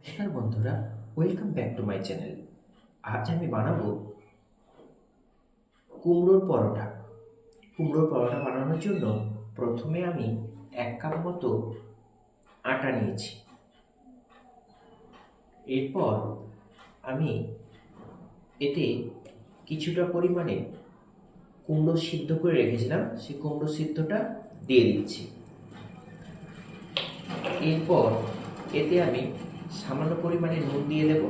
নমস্কার বন্ধুরা, welcome back to my channel. আজ আমি বানাবো কুমড়োর পরোটা। কুমড়োর পরোটা বানানোর জন্য প্রথমে আমি 1 কাপ মতো আটা নিয়েছি। এরপর আমি এতে কিছুটা পরিমাণে কুমড়ো সিদ্ধ করে রেখেছিলাম, সেই কুমড়ো সিদ্ধটা দিয়ে দিচ্ছি। এরপর এতে আমি সামান্য পরিমাণে নুন দিয়ে দেব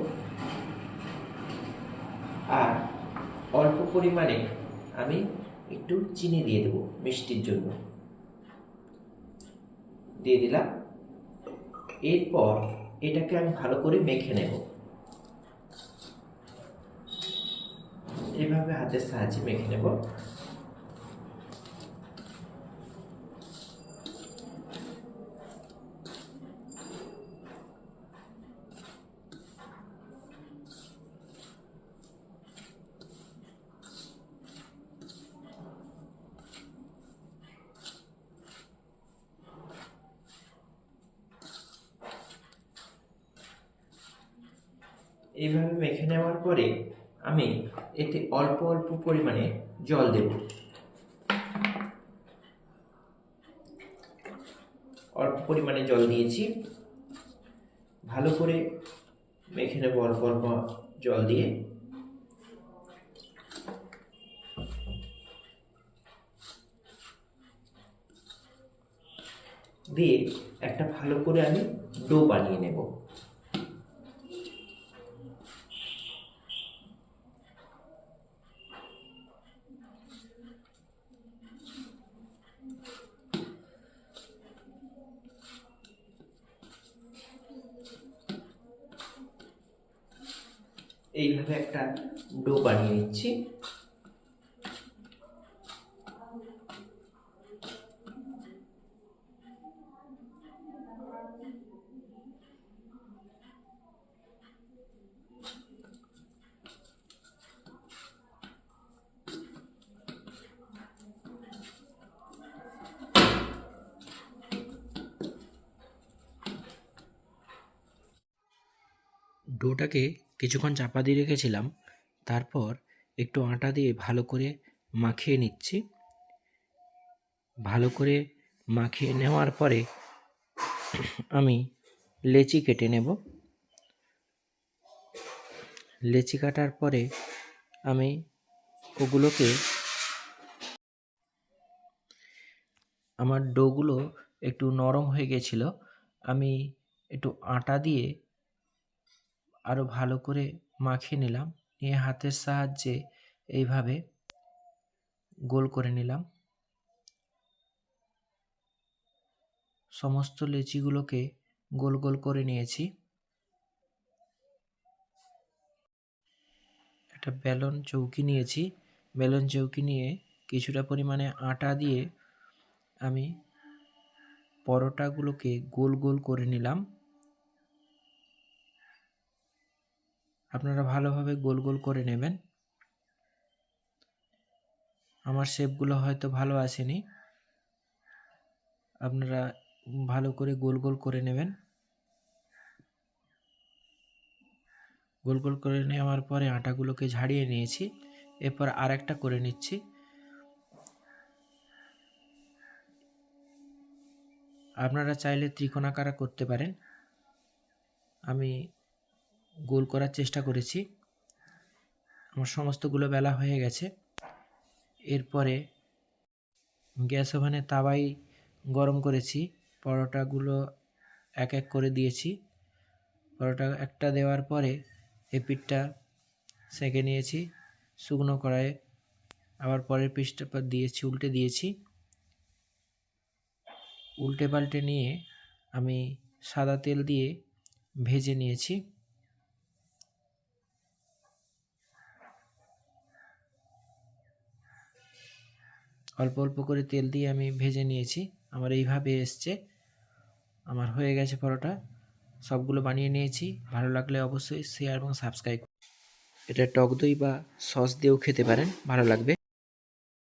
আর অল্প পরিমাণে আমি একটু চিনি দিয়ে দেবো মিষ্টির জন্য, দিয়ে দিলাম। এরপর এটাকে আমি ভালো করে মেখে নেব, এভাবে হাতের সাহায্যে মেখে নেব। এইভাবে মেখে নেওয়ার পরে আমি এতে অল্প অল্প পরিমাণে জল দেব। অল্প পরিমাণে জল দিয়েছি, ভালো করে মেখে নেব অল্প অল্প জল দিয়ে। দিয়ে একটা ভালো করে আমি ডো বানিয়ে নেব। এইভাবে একটা ডো বানিয়ে নিচ্ছি। ডোটাকে কিছুক্ষণ চাপা দিয়ে রেখেছিলাম, তারপর একটু আটা দিয়ে ভালো করে মাখিয়ে নিচ্ছি। ভালো করে মাখিয়ে নেওয়ার পরে আমি লেচি কেটে নেব। লেচি কাটার পরে আমি ওগুলোকে, আমার ডোগুলো একটু নরম হয়ে গেছিল, আমি একটু আটা দিয়ে আরও ভালো করে মাখিয়ে নিলাম। নিয়ে হাতের সাহায্যে এইভাবে গোল করে নিলাম। সমস্ত লেচিগুলোকে গোল গোল করে নিয়েছি। একটা বেলন চৌকি নিয়েছি। বেলন চৌকি নিয়ে কিছুটা পরিমাণে আটা দিয়ে আমি পরোটাগুলোকে গোল গোল করে নিলাম। আপনারা ভালোভাবে গোল গোল করে নেবেন। আমার শেপগুলো হয়তো ভালো আসেনি, আপনারা ভালো করে গোল গোল করে নেবেন। গোল গোল করে নেওয়ার পরে আটাগুলোকে ঝাড়িয়ে নিয়েছি। এরপর আরেকটা করে নিচ্ছি। আপনারা চাইলে ত্রিকোণাকার করতে পারেন, আমি গোল করার চেষ্টা করেছি। আমার সমস্তগুলো বেলা হয়ে গেছে। এরপরে গ্যাস ওভেনে তাওয়াই গরম করেছি, পরোটাগুলো এক এক করে দিয়েছি। পরোটা একটা দেওয়ার পরে এপিঠটা সেঁকে নিয়েছি শুকনো কড়াইয়ে, আবার পরের পিঠটা দিয়েছি, উল্টে দিয়েছি। উল্টে পাল্টে নিয়ে আমি সাদা তেল দিয়ে ভেজে নিয়েছি। অল্প অল্প করে তেল দিয়ে আমি ভেজে নিয়েছি। আমার এইভাবে এসছে, আমার হয়ে গেছে পরোটা। সবগুলো বানিয়ে নিয়েছি। ভালো লাগলে অবশ্যই শেয়ার এবং সাবস্ক্রাইব। এটা টক দই বা সস দিয়েও খেতে পারেন, ভালো লাগবে।